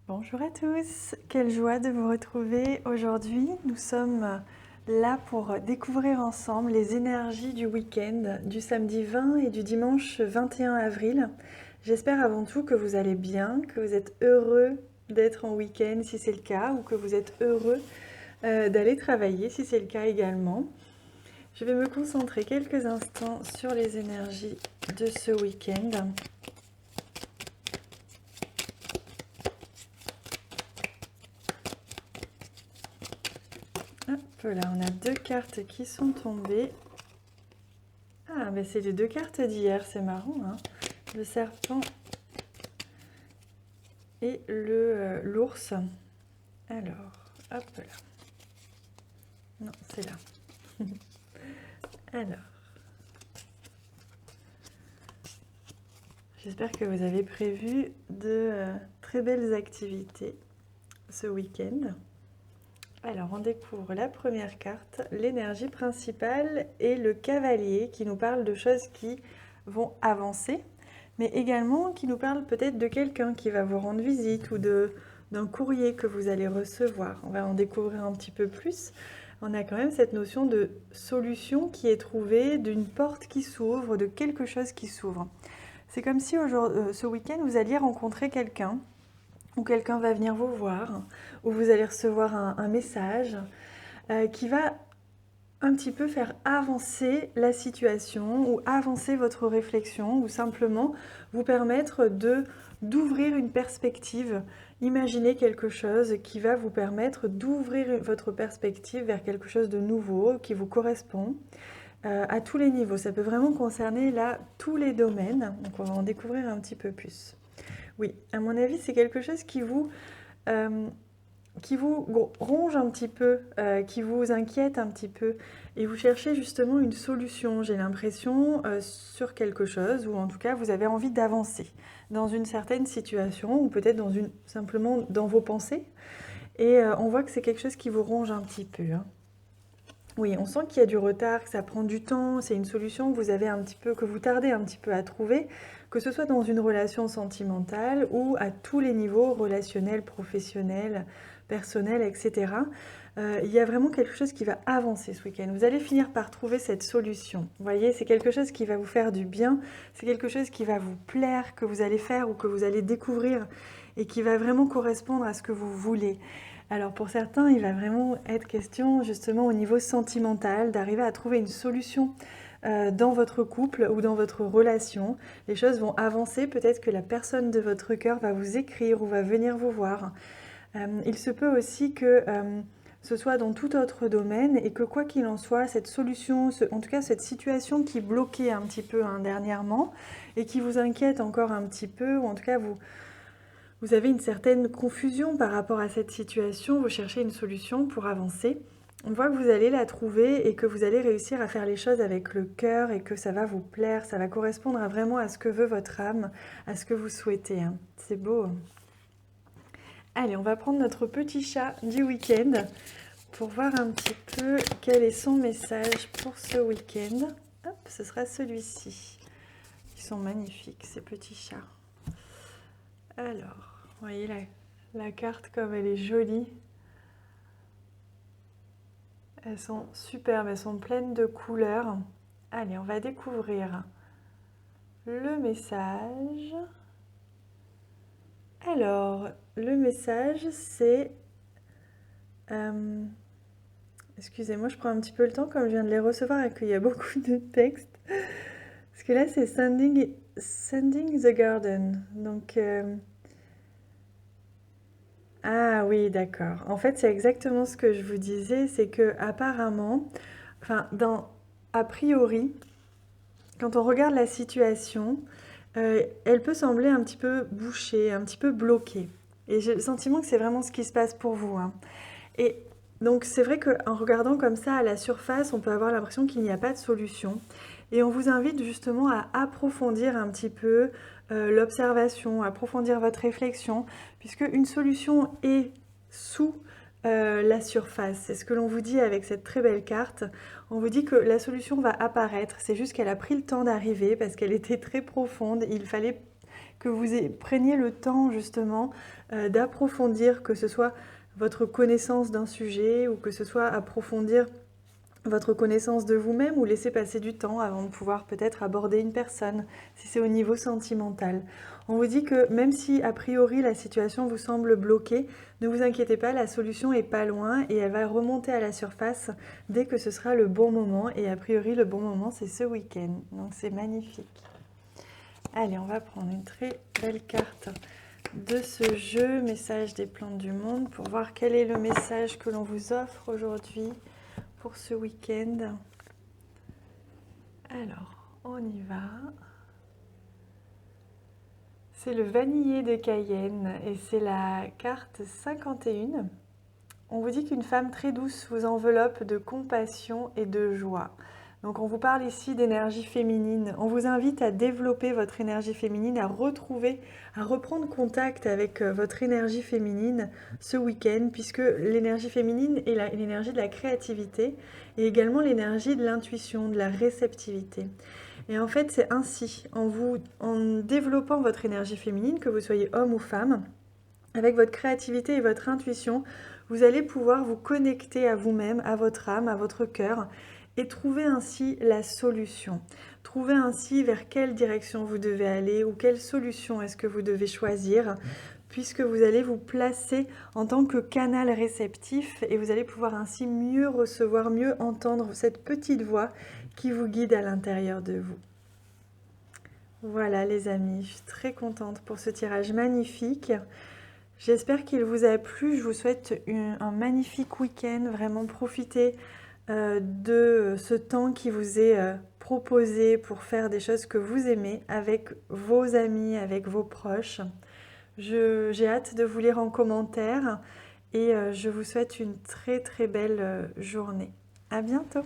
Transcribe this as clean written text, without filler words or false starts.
Bonjour à tous, quelle joie de vous retrouver aujourd'hui. Nous sommes là pour découvrir ensemble les énergies du week-end du samedi 20 et du dimanche 21 avril. J'espère avant tout que vous allez bien, que vous êtes heureux d'être en week-end si c'est le cas, ou que vous êtes heureux d'aller travailler si c'est le cas également. Je vais me concentrer quelques instants sur les énergies de ce week-end. Hop là, on a deux cartes qui sont tombées. Ah, mais c'est les deux cartes d'hier, c'est marrant, hein. Le serpent et l'ours. Alors, hop là. Non, c'est là. Alors, j'espère que vous avez prévu de très belles activités ce week-end. Alors, on découvre la première carte, l'énergie principale et le cavalier qui nous parle de choses qui vont avancer, mais également qui nous parle peut-être de quelqu'un qui va vous rendre visite ou d'un courrier que vous allez recevoir. On va en découvrir un petit peu plus. On a quand même cette notion de solution qui est trouvée, d'une porte qui s'ouvre, de quelque chose qui s'ouvre. C'est comme si ce week-end, vous alliez rencontrer quelqu'un, ou quelqu'un va venir vous voir, ou vous allez recevoir un message qui va un petit peu faire avancer la situation, ou avancer votre réflexion, ou simplement vous permettre d'ouvrir une perspective. Imaginez quelque chose qui va vous permettre d'ouvrir votre perspective vers quelque chose de nouveau, qui vous correspond. À tous les niveaux, ça peut vraiment concerner là tous les domaines, donc on va en découvrir un petit peu plus. Oui, à mon avis, c'est quelque chose euh, qui vous ronge un petit peu, qui vous inquiète un petit peu, et vous cherchez justement une solution, j'ai l'impression, sur quelque chose, ou en tout cas vous avez envie d'avancer dans une certaine situation, ou peut-être simplement dans vos pensées, et on voit que c'est quelque chose qui vous ronge un petit peu, hein. Oui, on sent qu'il y a du retard, que ça prend du temps, c'est une solution que vous avez un petit peu, que vous tardez un petit peu à trouver, que ce soit dans une relation sentimentale ou à tous les niveaux, relationnels, professionnels, personnels, etc. Il y a vraiment quelque chose qui va avancer ce week-end. Vous allez finir par trouver cette solution. Vous voyez, c'est quelque chose qui va vous faire du bien, c'est quelque chose qui va vous plaire, que vous allez faire ou que vous allez découvrir et qui va vraiment correspondre à ce que vous voulez. Alors pour certains, il va vraiment être question justement au niveau sentimental d'arriver à trouver une solution dans votre couple ou dans votre relation. Les choses vont avancer, peut-être que la personne de votre cœur va vous écrire ou va venir vous voir. Il se peut aussi que ce soit dans tout autre domaine et que quoi qu'il en soit, cette solution, en tout cas cette situation qui bloquait un petit peu dernièrement et qui vous inquiète encore un petit peu, ou en tout cas vous avez une certaine confusion par rapport à cette situation, vous cherchez une solution pour avancer. On voit que vous allez la trouver et que vous allez réussir à faire les choses avec le cœur et que ça va vous plaire, ça va correspondre vraiment à ce que veut votre âme, à ce que vous souhaitez, hein. C'est beau. Allez, on va prendre notre petit chat du week-end pour voir un petit peu quel est son message pour ce week-end. Hop, ce sera celui-ci. Ils sont magnifiques, ces petits chats. Alors, vous voyez la carte comme elle est jolie. Elles sont superbes, elles sont pleines de couleurs. Allez, on va découvrir le message. Alors, le message, c'est... excusez-moi, je prends un petit peu le temps comme je viens de les recevoir et qu'il y a beaucoup de textes. Parce que là, c'est Sending the Garden. Donc... ah oui, d'accord. En fait, c'est exactement ce que je vous disais, c'est que apparemment, enfin, a priori, quand on regarde la situation, elle peut sembler un petit peu bouchée, un petit peu bloquée. Et j'ai le sentiment que c'est vraiment ce qui se passe pour vous, hein. Et donc c'est vrai qu'en regardant comme ça à la surface, on peut avoir l'impression qu'il n'y a pas de solution. Et on vous invite justement à approfondir un petit peu l'observation, approfondir votre réflexion, puisque une solution est sous la surface. C'est ce que l'on vous dit avec cette très belle carte. On vous dit que la solution va apparaître, c'est juste qu'elle a pris le temps d'arriver parce qu'elle était très profonde. Il fallait que vous preniez le temps justement d'approfondir, que ce soit votre connaissance d'un sujet ou que ce soit approfondir votre connaissance de vous-même ou laisser passer du temps avant de pouvoir peut-être aborder une personne, si c'est au niveau sentimental. On vous dit que même si a priori la situation vous semble bloquée, ne vous inquiétez pas, la solution est pas loin et elle va remonter à la surface dès que ce sera le bon moment. Et a priori le bon moment c'est ce week-end, donc c'est magnifique. Allez, on va prendre une très belle carte de ce jeu, message des plantes du monde, pour voir quel est le message que l'on vous offre aujourd'hui pour ce week-end. Alors, on y va. C'est le vanillé de Cayenne et c'est la carte 51. On vous dit qu'une femme très douce vous enveloppe de compassion et de joie. Donc on vous parle ici d'énergie féminine. On vous invite à développer votre énergie féminine, à reprendre contact avec votre énergie féminine ce week-end, puisque l'énergie féminine est l'énergie de la créativité et également l'énergie de l'intuition, de la réceptivité. Et en fait, c'est ainsi, en développant votre énergie féminine, que vous soyez homme ou femme, avec votre créativité et votre intuition, vous allez pouvoir vous connecter à vous-même, à votre âme, à votre cœur, et trouver ainsi la solution. Trouver ainsi vers quelle direction vous devez aller ou quelle solution est-ce que vous devez choisir, puisque vous allez vous placer en tant que canal réceptif et vous allez pouvoir ainsi mieux recevoir, mieux entendre cette petite voix qui vous guide à l'intérieur de vous. Voilà les amis, je suis très contente pour ce tirage magnifique. J'espère qu'il vous a plu, je vous souhaite un magnifique week-end, vraiment profitez de ce temps qui vous est proposé pour faire des choses que vous aimez avec vos amis, avec vos proches. J'ai hâte de vous lire en commentaire et je vous souhaite une très très belle journée. À bientôt!